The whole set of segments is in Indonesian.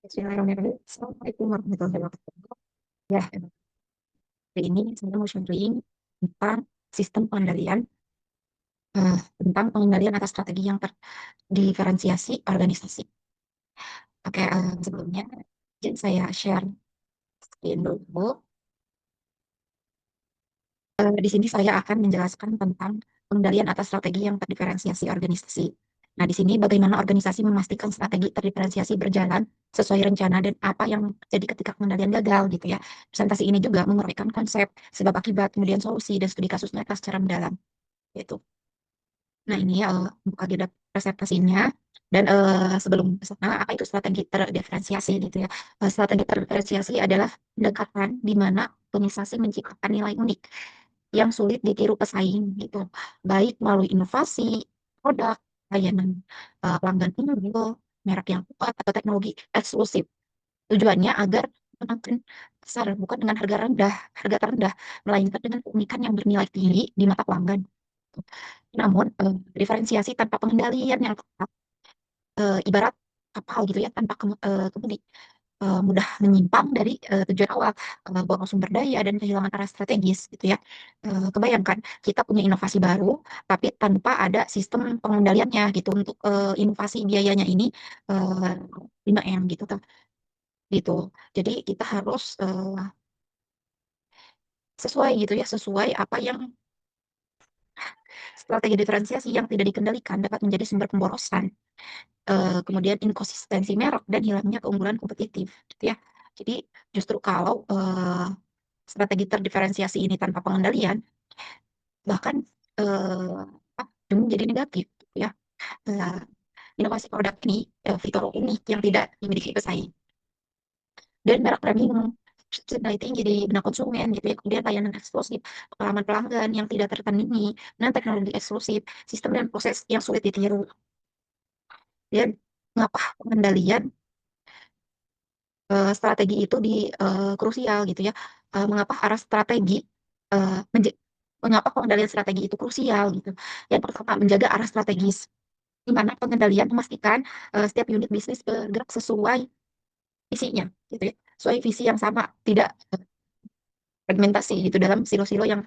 Bismillahirrahmanirrahim. Assalamualaikum warahmatullahi wabarakatuh. Ya, hari ini saya mau sharing tentang sistem pengendalian, tentang pengendalian atas strategi yang terdiferensiasi organisasi. Oke, sebelumnya izin saya share screen dulu. Di sini saya akan menjelaskan tentang pengendalian atas strategi yang terdiferensiasi organisasi. Nah, di sini bagaimana organisasi memastikan strategi terdiferensiasi berjalan sesuai rencana dan apa yang terjadi ketika pengendalian gagal gitu ya. Presentasi ini juga menguraikan konsep, sebab akibat, kemudian solusi dan studi kasus nyata secara mendalam gitu. Nah, ini untuk agenda presentasinya. Dan sebelum ke sana, apa itu strategi terdiferensiasi gitu ya. Strategi terdiferensiasi adalah pendekatan di mana organisasi menciptakan nilai unik yang sulit ditiru pesaing gitu, baik melalui inovasi, produk, layanan pelanggan unggul, merek yang kuat, atau teknologi eksklusif. Tujuannya agar menangkan pasar bukan dengan harga terendah, melainkan dengan keunikan yang bernilai tinggi di mata pelanggan. Namun, diferensiasi tanpa pengendalian yang tepat, ibarat kapal gitu ya, tanpa kemudi, mudah menyimpang dari tujuan awal, boros sumber daya dan kehilangan arah strategis gitu ya. Kebayangkan kita punya inovasi baru, tapi tanpa ada sistem pengendaliannya gitu untuk inovasi biayanya ini 5M gitu tuh. Gitu. Jadi kita harus sesuai gitu ya, sesuai apa yang strategi diferensiasi yang tidak dikendalikan dapat menjadi sumber pemborosan, kemudian inkonsistensi merek dan hilangnya keunggulan kompetitif gitu ya. Jadi justru kalau strategi terdiferensiasi ini tanpa pengendalian, bahkan apa, ujungnya jadi negatif gitu ya. Eee, Inovasi produk ini, fitur unik yang tidak dimiliki pesaing dan merek premium, subsidi tinggi di benak konsumen gitu ya, kemudian layanan eksklusif, pengalaman pelanggan yang tidak tertandingi, dan teknologi eksklusif, sistem dan proses yang sulit ditiru. Dan mengapa pengendalian strategi itu krusial gitu ya, mengapa arah strategi, eee, menja mengapa pengendalian strategi itu krusial gitu. Yang pertama, menjaga arah strategis, di mana pengendalian memastikan, setiap unit bisnis bergerak sesuai visinya gitu ya, sesuai visi yang sama, tidak fragmentasi gitu dalam silo-silo yang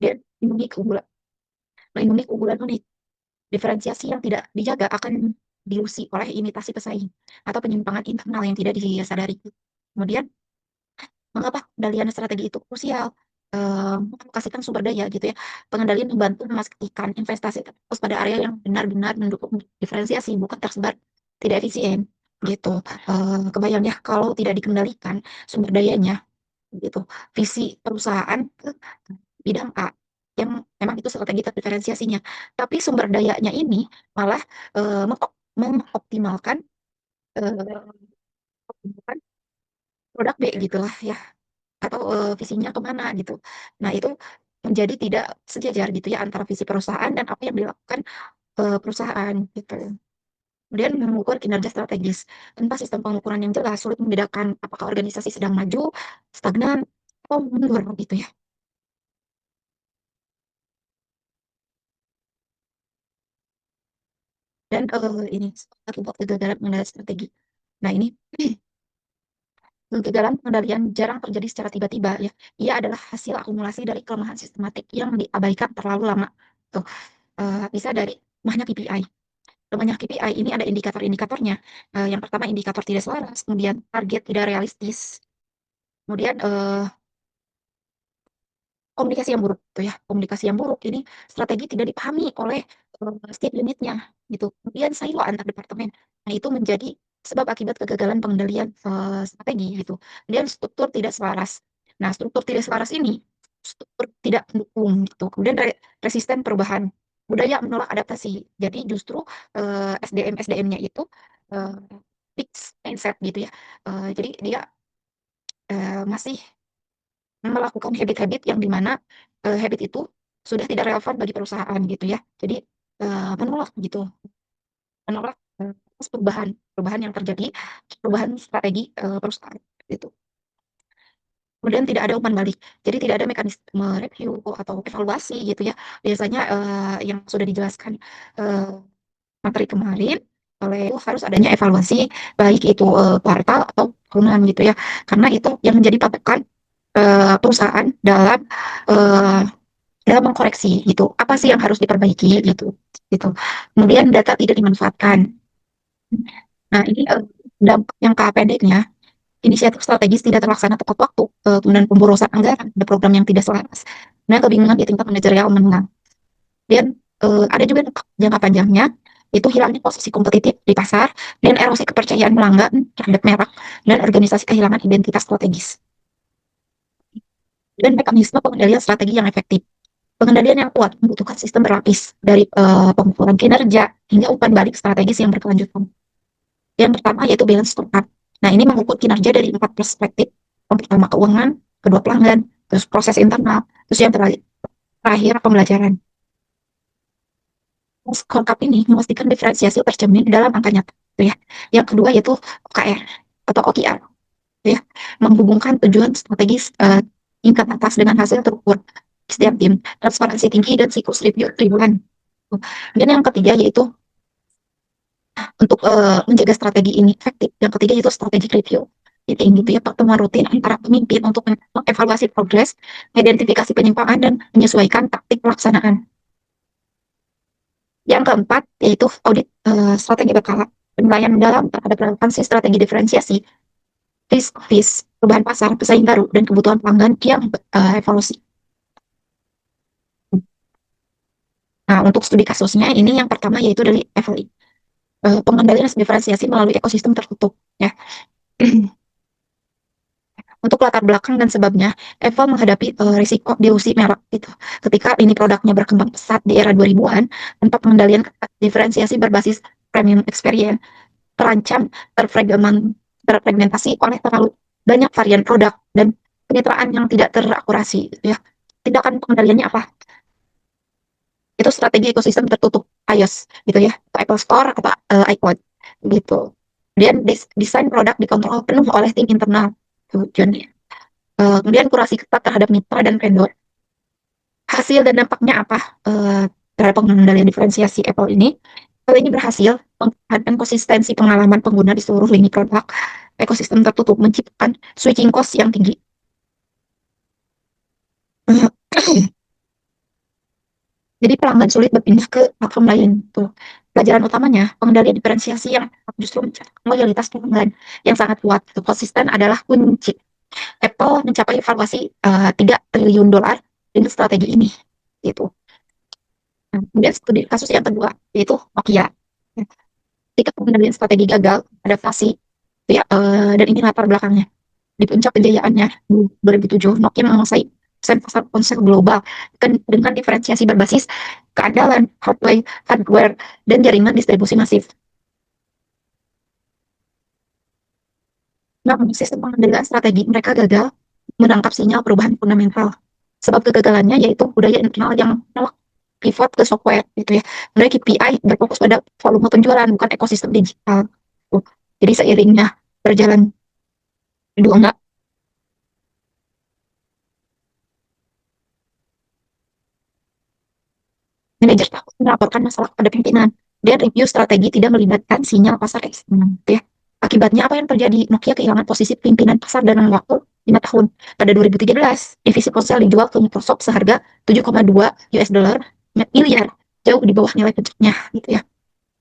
dia lindungi keunggulan melindungi keunggulan unik. Diferensiasi yang tidak dijaga akan dilusi oleh imitasi pesaing atau penyimpangan internal yang tidak disadari. Kemudian mengapa pengendalian strategi itu krusial? Mengalokasikan sumber daya gitu ya. Pengendalian membantu memastikan investasi terfokus pada area yang benar-benar mendukung diferensiasi, bukan tersebar tidak efisien gitu. Kebayang ya kalau tidak dikendalikan sumber dayanya gitu. Visi perusahaan ke bidang A yang memang itu strategi diferensiasinya. Tapi sumber dayanya ini malah mengoptimalkan produk B gitulah ya. Atau, visinya kemana gitu. Nah, itu menjadi tidak sejajar gitu ya antara visi perusahaan dan apa yang dilakukan, perusahaan gitu. Kemudian mengukur kinerja strategis. Tanpa sistem pengukuran yang jelas, sulit membedakan apakah organisasi sedang maju, stagnan, atau mundur gitu ya. Dan, ini akibat kegagalan pengendalian strategi. Nah, ini kegagalan pengendalian jarang terjadi secara tiba-tiba ya. Ia adalah hasil akumulasi dari kelemahan sistematik yang diabaikan terlalu lama. Tuh, bisa dari lemahnya KPI. Lemahnya KPI ini ada indikator-indikatornya. Yang pertama indikator tidak selaras, kemudian target tidak realistis, kemudian komunikasi yang buruk gitu ya. Komunikasi yang buruk ini strategi tidak dipahami oleh setiap unitnya gitu. Kemudian silo antar departemen. Nah, itu menjadi sebab akibat kegagalan pengendalian strategi gitu. Kemudian struktur tidak selaras. Nah, struktur tidak selaras ini struktur tidak mendukung gitu. Kemudian resisten perubahan. Budaya menolak adaptasi. Jadi justru SDM-SDM-nya itu eh, fixed mindset gitu ya. Jadi dia masih melakukan habit-habit yang di mana, habit itu sudah tidak relevan bagi perusahaan gitu ya. Jadi, menolak gitu, menolak, atas perubahan perubahan yang terjadi, perubahan strategi, perusahaan gitu. Kemudian tidak ada umpan balik, jadi tidak ada mekanisme review atau evaluasi gitu ya. Biasanya, yang sudah dijelaskan, eee, materi kemarin Oleh itu harus adanya evaluasi baik itu, kuartal atau tahunan gitu ya. Karena itu yang menjadi patokan, perusahaan eee, dalam mengkoreksi gitu, apa sih yang harus diperbaiki gitu, gitu. Kemudian data tidak dimanfaatkan. Nah ini, dampak jangka pendeknya, inisiatif strategis tidak terlaksana tepat waktu, kemudian pemborosan anggaran, ada program yang tidak selaras, dan kebingungan di tingkat manajerial menengah. Dan, ada juga dampak jangka panjangnya, itu hilangnya posisi kompetitif di pasar dan erosi kepercayaan pelanggan terhadap merek dan organisasi kehilangan identitas strategis. Dan mekanisme pengendalian strategi yang efektif. Pengendalian yang kuat membutuhkan sistem berlapis dari, pengukuran kinerja hingga umpan balik strategis yang berkelanjutan. Yang pertama yaitu balance scorecard. Nah, ini mengukur kinerja dari 4 perspektif. Yang pertama keuangan, kedua pelanggan, terus proses internal, terus yang terakhir pembelajaran. Scorecard ini memastikan diferensiasi tercermin dalam angka nyata, gitu ya. Yang kedua yaitu OKR atau OKR, gitu ya, menghubungkan tujuan strategis, tingkat atas dengan hasil terukur setiap tim, transparansi tinggi dan siklus review tribulan. Dan yang ketiga yaitu untuk, menjaga strategi ini efektif, yang ketiga itu strategic review. Jadi gitu ya, pertemuan rutin antara pemimpin untuk mengevaluasi progres, mengidentifikasi penyimpangan, dan menyesuaikan taktik pelaksanaan. Yang keempat yaitu audit, strategi berkala, penilaian mendalam terhadap relevansi strategi diferensiasi, risk office, perubahan pasar, pesaing baru, dan kebutuhan pelanggan yang, evolusi. Nah, untuk studi kasusnya ini yang pertama yaitu dari FLI, pengendalian diferensiasi melalui ekosistem tertutup ya. Untuk latar belakang dan sebabnya, Apple menghadapi, risiko dilusi merek gitu. Ketika ini produknya berkembang pesat di era 2000-an, tanpa pengendalian ketat, diferensiasi berbasis premium experience terancam terfragmentasi oleh terlalu banyak varian produk dan pencitraan yang tidak terakurasi gitu ya. Tindakan pengendaliannya apa? Itu strategi ekosistem tertutup iOS gitu ya, atau Apple Store atau, iCloud gitu. Kemudian desain produk dikontrol penuh oleh tim internal tujuannya. Kemudian kurasi ketat terhadap mitra dan vendor. Hasil dan dampaknya apa, terhadap pengendalian diferensiasi Apple ini? Apple ini berhasil mempertahankan konsistensi pengalaman pengguna di seluruh lini produk. Ekosistem tertutup menciptakan switching cost yang tinggi. Jadi pelanggan sulit berpindah ke platform lain. Tuh. Pelajaran utamanya, pengendalian diferensiasi yang justru mencapai loyalitas pelanggan yang sangat kuat. Konsisten adalah kunci. Apple mencapai valuasi, 3 triliun dolar dengan strategi ini. Gitu. Nah, kemudian studi kasus yang kedua, yaitu Nokia. Ketika pengendalian strategi gagal, adaptasi, ya, dan ini latar belakangnya. Di puncak kejayaannya, 2007, Nokia menguasai pasar ponsel global dengan diferensiasi berbasis keandalan, hardware, dan jaringan distribusi masif. Namun, sistem pengendalian strategi mereka gagal menangkap sinyal perubahan fundamental. Sebab kegagalannya yaitu budaya internal yang menolak pivot ke software gitu ya. Mereka KPI berfokus pada volume penjualan bukan ekosistem digital. Jadi seiringnya berjalan dua enggak manajer takut melaporkan masalah pada pimpinan dan review strategi tidak melibatkan sinyal pasar eksternal gitu ya. Akibatnya apa yang terjadi? Nokia kehilangan posisi pimpinan pasar dalam waktu 5 tahun. Pada 2013, divisi ponsel dijual ke Microsoft seharga 7,2 US dollar miliar, jauh di bawah nilai puncaknya gitu ya.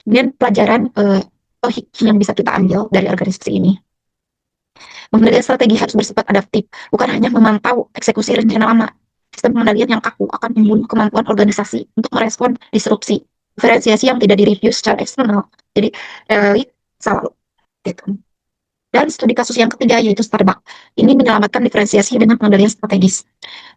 Kemudian pelajaran, yang bisa kita ambil dari organisasi ini. Pengendalian strategi harus bersifat adaptif, bukan hanya memantau eksekusi rencana lama. Sistem pengendalian yang kaku akan membunuh kemampuan organisasi untuk merespon disrupsi. Diferensiasi yang tidak direview secara eksternal. Jadi, selalu gitu. Dan studi kasus yang ketiga yaitu Starbucks. Ini menyelamatkan diferensiasi dengan pengendalian strategis.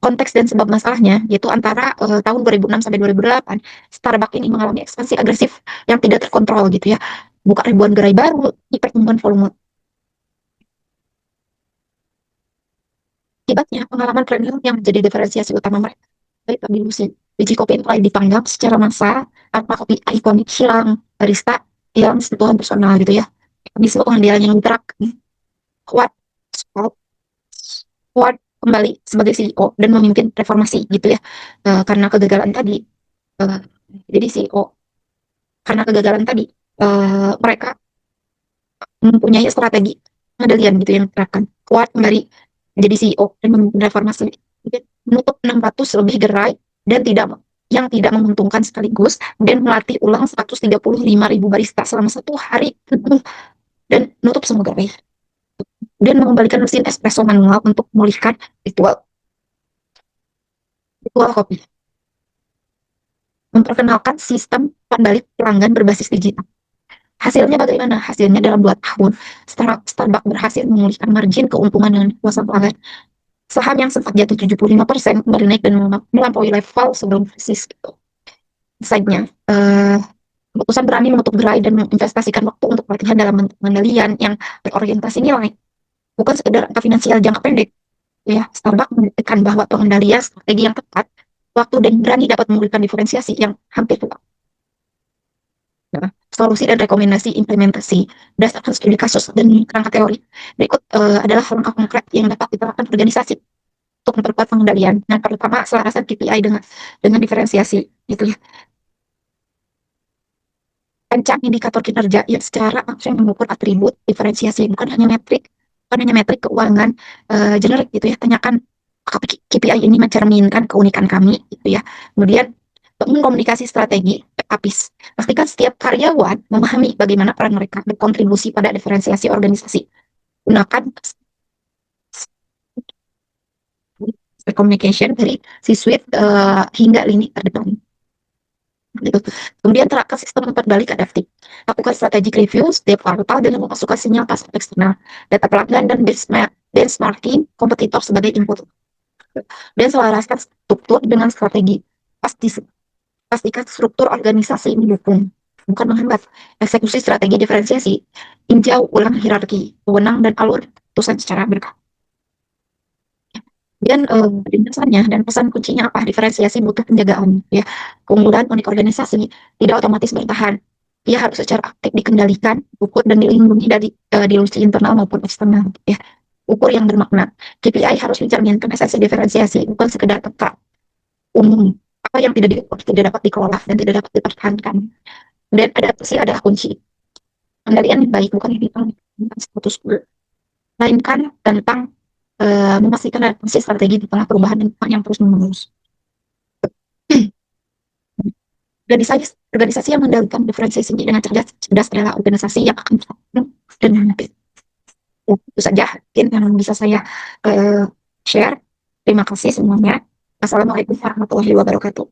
Konteks dan sebab masalahnya yaitu antara, tahun 2006 sampai 2008, Starbucks ini mengalami ekspansi agresif yang tidak terkontrol gitu ya. Buka ribuan gerai baru, pertumbuhan volume. Akibatnya, pengalaman premium yang menjadi diferensiasi utama mereka. Baik dilusi. Biji kopi mulai dipanggang secara massal, tanpa kopi ikonik hilang, barista hilang sentuhan personal gitu ya. Mekanisme pengendalian yang bergerak kuat, kuat kembali sebagai CEO dan memimpin reformasi gitu ya. Karena kegagalan tadi, jadi CEO karena kegagalan tadi Mereka mempunyai strategi pengendalian gitu yang diterapkan. Kuat kembali menjadi CEO dan reformasi, menutup 600 lebih gerai dan tidak menguntungkan sekaligus, dan melatih ulang 135.000 barista selama 1 hari penuh dan menutup semua gerai, dan mengembalikan mesin espresso manual untuk memulihkan ritual ritual kopi, memperkenalkan sistem umpan balik pelanggan berbasis digital. Hasilnya bagaimana? Hasilnya dalam 2 tahun, Starbucks berhasil memulihkan margin keuntungan dengan kepuasan pelanggan. Saham yang sempat jatuh 75% kembali naik dan melampaui level sebelum krisis gitu. Insight-nya, keputusan berani menutup gerai dan menginvestasikan waktu untuk pelatihan dalam pengendalian yang berorientasi nilai, bukan sekedar angka finansial jangka pendek. Ya, Starbucks membuktikan bahwa pengendalian strategi yang tepat, waktu dan berani dapat memberikan diferensiasi yang hampir tepat. Nah, solusi dan rekomendasi implementasi berdasarkan studi kasus dan kerangka teori. Berikut adalah langkah konkret yang dapat diterapkan organisasi untuk memperkuat pengendalian. Yang pertama, selarasan KPI dengan diferensiasi, gitu ya. Rancang indikator kinerja yang secara langsung mengukur atribut diferensiasi, bukan hanya metrik keuangan generik gitu ya. Tanyakan apakah KPI ini mencerminkan keunikan kami, gitu ya. Kemudian bangun komunikasi strategi APIS. Pastikan setiap karyawan memahami bagaimana peran mereka berkontribusi pada diferensiasi organisasi. Gunakan communication dari C-suite hingga lini terdepan. Gitu. Kemudian terapkan sistem umpan balik adaptif. Lakukan strategic review setiap kuartal dengan memasukkan sinyal pasar eksternal, data pelanggan, dan benchmarking kompetitor sebagai input. Dan selaraskan struktur dengan strategi. Pastikan struktur organisasi mendukung, bukan menghambat eksekusi strategi diferensiasi. Tinjau ulang hierarki, wewenang, dan alur keputusan secara berkala. Dan ringkasannya dan pesan kuncinya apa? Diferensiasi butuh penjagaan, ya. Keunggulan unik organisasi tidak otomatis bertahan. Ia harus secara aktif dikendalikan, ukur dan dilindungi dari dilusi internal maupun eksternal, ya. Ukur yang bermakna. KPI harus mencerminkan esensi diferensiasi, bukan sekedar peta umum. Apa yang tidak diukur tidak dapat dikelola dan tidak dapat dipertahankan. Dan adaptasi adalah kunci. Pengendalian yang baik bukan tentang status quo, melainkan tentang memastikan adaptasi strategi di tengah perubahan yang terus menerus. Organisasi yang mengendalikan diferensiasi dengan cerdas adalah organisasi yang akan dan nanti. Ya, itu saja mungkin yang bisa saya share. Terima kasih semuanya. Assalamualaikum warahmatullahi wabarakatuh.